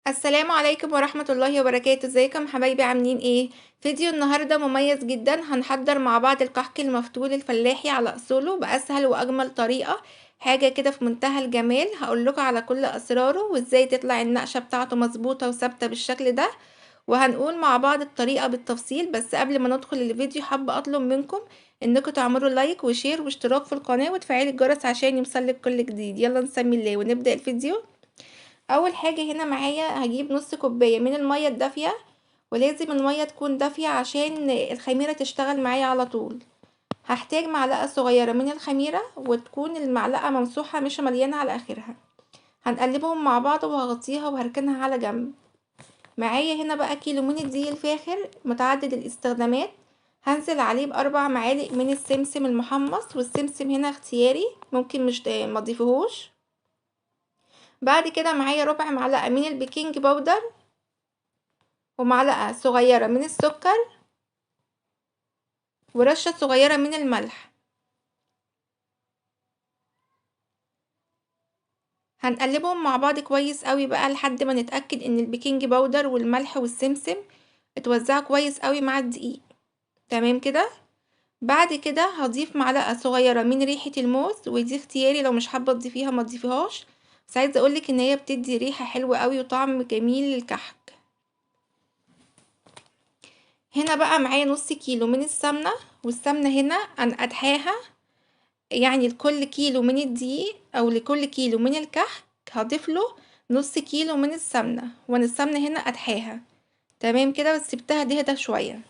السلام عليكم ورحمة الله وبركاته، ازيكم حبايبي عاملين ايه؟ فيديو النهاردة مميز جدا، هنحضر مع بعض الكحك المفتول الفلاحي على اصوله بأسهل وأجمل طريقة. حاجة كده في منتهى الجمال، هقولكوا على كل أسراره وازاي تطلع النقشة بتاعته مظبوطة وثابتة بالشكل ده. وهنقول مع بعض الطريقة بالتفصيل، بس قبل ما ندخل الفيديو حابة أطلب منكم انكم تعملوا لايك وشير واشتراك في القناة وتفعيل الجرس عشان يوصلك كل جديد. يلا نسمي الله ونبدأ الفيديو. اول حاجة هنا معايا هجيب نص كوباية من المية الدافية، ولازم المية تكون دافية عشان الخميرة تشتغل معايا على طول. هحتاج معلقة صغيرة من الخميرة وتكون المعلقة ممسوحة مش مليانة على اخرها. هنقلبهم مع بعض وهغطيها وهركنها على جنب. معايا هنا بقى كيلو من الدقيق الفاخر متعدد الاستخدامات. هنزل عليه بأربع معالق من السمسم المحمص، والسمسم هنا اختياري، ممكن مش ما تضيفوهوش. بعد كده معايا ربع معلقة من البيكنج باودر، ومعلقة صغيرة من السكر، ورشة صغيرة من الملح. هنقلبهم مع بعض كويس قوي بقى لحد ما نتأكد ان البيكنج باودر والملح والسمسم اتوزعوا كويس قوي مع الدقيق. تمام كده. بعد كده هضيف معلقة صغيرة من ريحة الموز، ودي اختياري، لو مش حابة تضيفيها ما تضيفيهاش، بس عايزة اقولك ان هي بتدي ريحة حلوة قوي وطعم جميل للكحك. هنا بقى معايا نص كيلو من السمنة، والسمنة هنا انا ادحاها، يعني لكل كيلو من الدقيق او لكل كيلو من الكحك هضيف له نص كيلو من السمنة، وانا السمنة هنا ادحاها. تمام كده، بس سبتها تهدى شوية.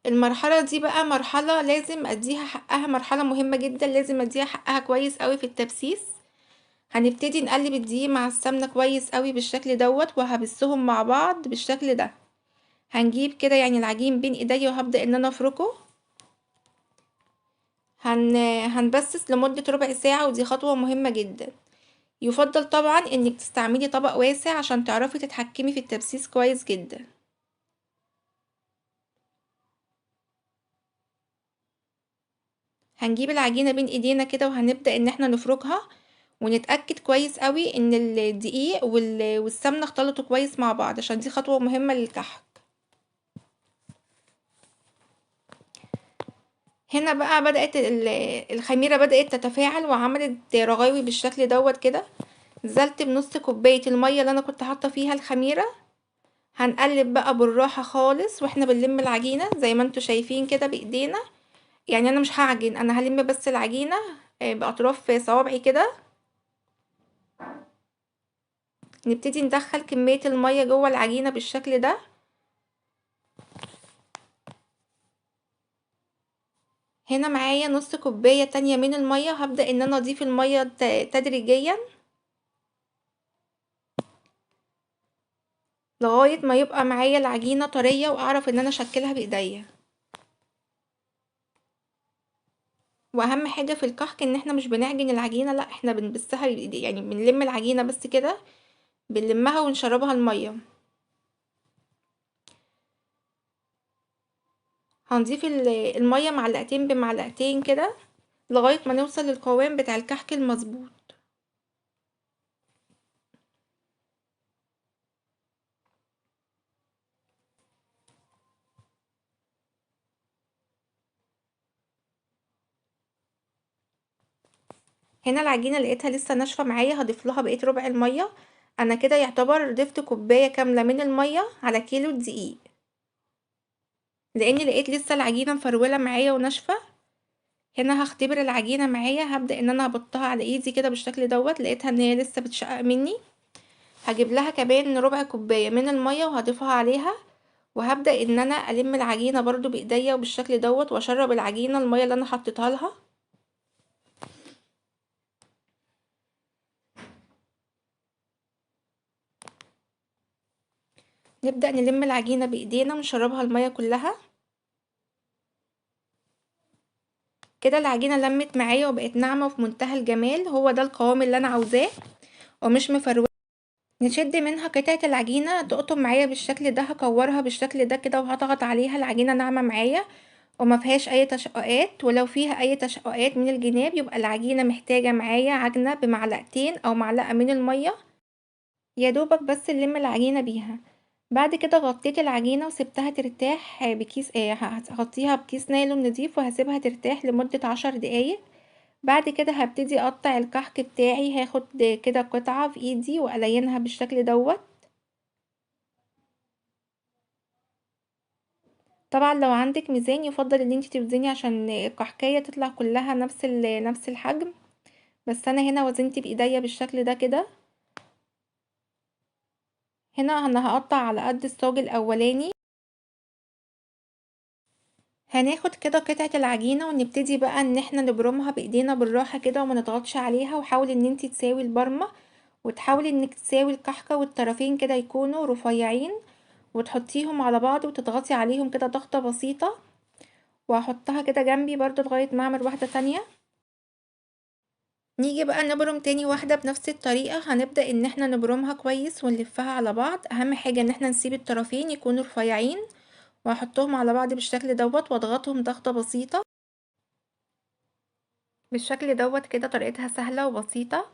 المرحلة دي بقى مرحلة لازم اديها حقها، مرحلة مهمة جدا لازم اديها حقها كويس قوي في التبسيس. هنبتدي نقلب الدقيق مع السمنة كويس قوي بالشكل دوت، وهبسهم مع بعض بالشكل ده. هنجيب كده يعني العجين بين ايديا وهبدأ ان انا افركه. هنبسس لمدة ربع ساعة، ودي خطوة مهمة جدا. يفضل طبعا انك تستعملي طبق واسع عشان تعرفي تتحكمي في التبسيس كويس جدا. هنجيب العجينة بين ايدينا كده وهنبدأ ان احنا نفركها، ونتأكد كويس قوي ان الدقيق والسمنة اختلطوا كويس مع بعض، عشان دي خطوة مهمة للكحك. هنا بقى بدأت الخميرة بدأت تتفاعل وعملت رغاوي بالشكل دوت كده. نزلت بنص كوباية المية اللي انا كنت حاطة فيها الخميرة. هنقلب بقى بالراحة خالص واحنا بنلم العجينة زي ما انتوا شايفين كده بايدينا. يعني انا مش هعجن، انا هلم بس العجينة باطراف صوابعي كده. نبتدي ندخل كمية المية جوه العجينة بالشكل ده. هنا معايا نص كوباية تانية من المية، هبدأ ان انا اضيف المية تدريجيا لغاية ما يبقى معايا العجينة طرية واعرف ان انا اشكلها بايديا. واهم حاجة في الكحك ان احنا مش بنعجن العجينة، لا احنا بنبسها يعني بنلم العجينة بس كده، بنلمها ونشربها المية. هنضيف المية معلقتين بمعلقتين كده لغاية ما نوصل للقوام بتاع الكحك المظبوط. هنا العجينة لقيتها لسه ناشفة معايا، هضيف لها بقيت ربع المية. انا كده يعتبر ضفت كوباية كاملة من المية على كيلو دقيق، لاني لقيت لسه العجينة مفرولة معايا وناشفة. هنا هختبر العجينة معايا، هبدأ ان انا ابطها على ايدي كده بالشكل دوت، لقيتها ان هي لسه بتشقق مني. هجيب لها كمان ربع كوباية من المية وهضيفها عليها، وهبدأ ان انا الم العجينة برضو بايديا وبالشكل دوت، واشرب العجينة المية اللي انا حطيتها لها. نبدأ نلم العجينة بايدينا ونشربها المية كلها. كده العجينة لمت معايا وبقت ناعمة وفي منتهى الجمال، هو ده القوام اللي انا عاوزاه ومش مفروض. نشد منها قطعة العجينة تقطم معايا بالشكل ده، هكورها بالشكل ده كده وهضغط عليها، العجينة ناعمة معايا وما فيهاش اي تشققات، ولو فيها اي تشققات من الجناب يبقى العجينة محتاجة معايا عجنة بمعلقتين او معلقة من المية. يا دوبك بس نلم العجينة بيها. بعد كده غطيت العجينة وسبتها ترتاح بكيس هغطيها بكيس نايلون نضيف وهسيبها ترتاح لمدة 10 دقايق. بعد كده هبتدي اقطع الكحك بتاعي، هاخد كده قطعة في ايدي والينها بالشكل دوت. طبعا لو عندك ميزان يفضل ان انتي توزني عشان الكحكاية تطلع كلها نفس الحجم، بس انا هنا وزنت بايديا بالشكل ده كده. هنا انا هقطع على قد الصاج الاولاني. هناخد كده قطعة العجينة ونبتدي بقى ان احنا نبرمها بايدينا بالراحة كده وما نضغطش عليها، وحاولي ان انتي تساوي البرمة، وتحاولي انك تساوي الكحكة والطرفين كده يكونوا رفيعين، وتحطيهم على بعض وتضغطي عليهم كده ضغطة بسيطة. وهحطها كده جنبي برضو لغاية ما اعمل واحدة تانية. نيجي بقى نبرم تاني واحدة بنفس الطريقة. هنبدأ ان احنا نبرمها كويس ونلفها على بعض، اهم حاجة ان احنا نسيب الطرفين يكونوا رفيعين، وهحطهم على بعض بالشكل دوت واضغطهم ضغطة بسيطة بالشكل دوت كده. طريقتها سهلة وبسيطة.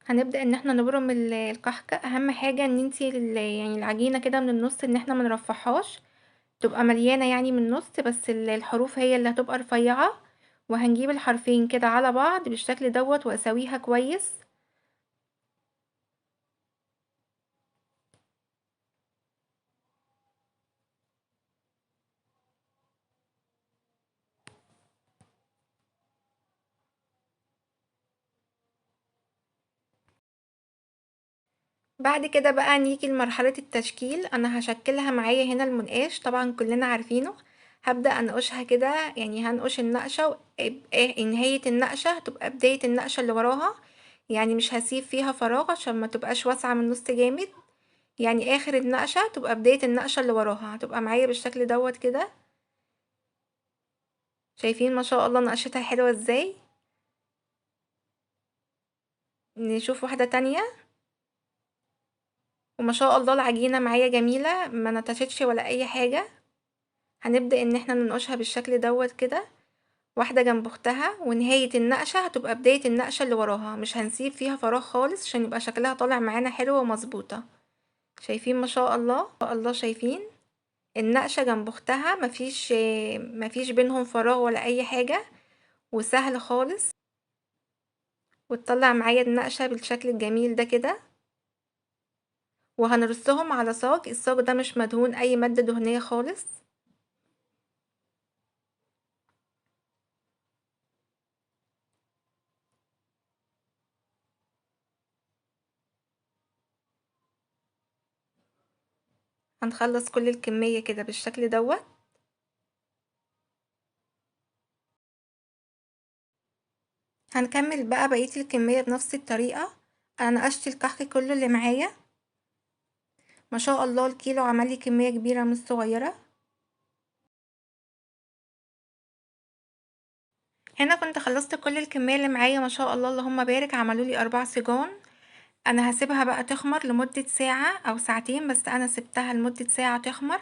هنبدأ ان احنا نبرم الكحكة. اهم حاجة ان انتي يعني العجينة كده من النص ان احنا منرفعهاش، تبقى مليانة يعني من النص، بس الحروف هي اللي هتبقى رفيعة. وهنجيب الحرفين كده على بعض بالشكل دوت واسويها كويس. بعد كده بقى نيجي لمرحلة التشكيل. انا هشكلها معايا هنا المنقاش، طبعا كلنا عارفينه. هبدأ انقشها كده، يعني هنقش النقشة نهاية النقشة هتبقى بداية النقشة اللي وراها، يعني مش هسيب فيها فراغ عشان ما تبقاش واسعة من النص جامد. يعني اخر النقشة تبقى بداية النقشة اللي وراها، هتبقى معايا بالشكل دوت كده. شايفين ما شاء الله نقشتها حلوة ازاي؟ نشوف واحدة تانية. وما شاء الله العجينة معايا جميلة، ما نتشتش ولا اي حاجة. هنبدأ ان احنا ننقشها بالشكل دوت كده، واحدة جنب اختها، ونهاية النقشة هتبقى بداية النقشة اللي وراها، مش هنسيب فيها فراغ خالص عشان يبقى شكلها طالع معانا حلو ومظبوطة. شايفين ما شاء الله ما شاء الله؟ شايفين النقشة جنب اختها مفيش بينهم فراغ ولا اي حاجة، وسهل خالص. وتطلع معايا النقشة بالشكل الجميل ده كده. وهنرصهم على صاج، الصاج ده مش مدهون اي مادة دهنية خالص. هنخلص كل الكمية كده بالشكل دوت. هنكمل بقى بقية الكمية بنفس الطريقة. انا نقشت الكحك كله اللي معايا. ما شاء الله الكيلو عمل لي كمية كبيرة مش صغيرة. هنا كنت خلصت كل الكمية اللي معايا ما شاء الله، اللهم بارك، عملوا لي 4 سيجان. انا هسيبها بقى تخمر لمدة ساعة او ساعتين، بس انا سبتها لمدة ساعة تخمر.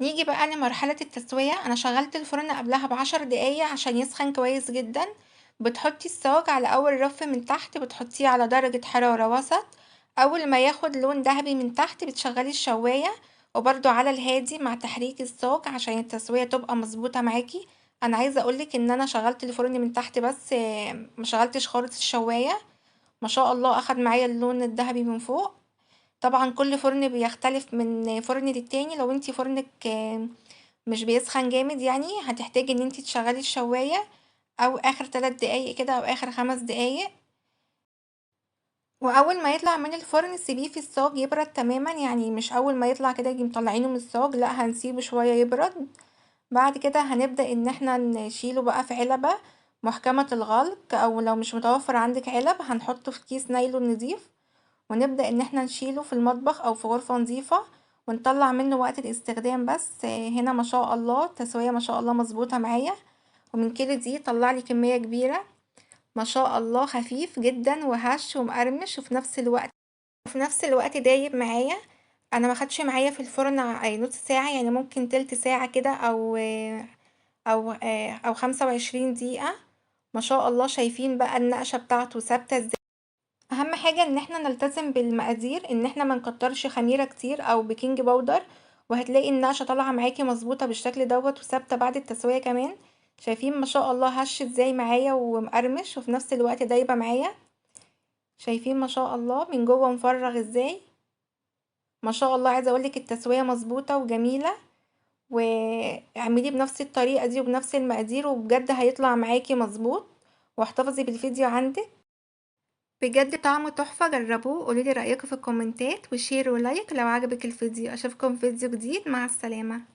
نيجي بقى لمرحلة التسوية. انا شغلت الفرن قبلها ب10 دقايق عشان يسخن كويس جدا. بتحطي الصاج على اول رف من تحت، بتحطيه على درجة حرارة وسط. اول ما ياخد لون ذهبي من تحت بتشغلي الشواية، وبرضو على الهادي مع تحريك الصاج عشان التسوية تبقى مظبوطة معاكي. انا عايزة اقولك ان انا شغلت الفرن من تحت بس، ما شغلتش خالص الشواية. ما شاء الله اخد معايا اللون الذهبي من فوق. طبعا كل فرن بيختلف من فرن للتاني. لو انتي فرنك مش بيسخن جامد يعني هتحتاجي ان انتي تشغلي الشواية، او اخر 3 دقايق كده او اخر 5 دقايق. واول ما يطلع من الفرن سيبيه في الصاج يبرد تماما، يعني مش اول ما يطلع كده يجي مطلعينه من الصاج، لا هنسيبه شوية يبرد. بعد كده هنبدأ ان احنا نشيله بقى في علبة محكمة الغلق، او لو مش متوفر عندك علب هنحطه في كيس نايلون نضيف، ونبدأ ان احنا نشيله في المطبخ او في غرفة نظيفة ونطلع منه وقت الاستخدام بس. هنا ما شاء الله التسوية ما شاء الله مظبوطة معايا. ومن كده دي طلع لي كمية كبيرة ما شاء الله، خفيف جدا وهش ومقرمش، وفي نفس الوقت دايب معايا. انا ما خدش معايا في الفرن نص ساعة، يعني ممكن تلت ساعة كده او أو 25 دقيقة. ما شاء الله، شايفين بقى النقشة بتاعته ثابتة ازاي. أهم حاجة إن احنا نلتزم بالمقادير، إن احنا منكترش خميرة كتير أو بيكنج باودر، وهتلاقي النقشة طالعة معاكي مظبوطة بالشكل دوت وثابتة بعد التسوية كمان. شايفين ما شاء الله هش ازاي معايا ومقرمش وفي نفس الوقت دايبة معايا. شايفين ما شاء الله من جوه مفرغ ازاي. ما شاء الله، عايزة اقولك التسوية مظبوطة وجميلة، واعمليه بنفس الطريقة دي وبنفس المقادير وبجد هيطلع معاكي مظبوط. واحتفظي بالفيديو عندك، بجد طعمه تحفة. جربوه، قوليلي رأيكم في الكومنتات وشير ولايك لو عجبك الفيديو. اشوفكم في فيديو جديد، مع السلامة.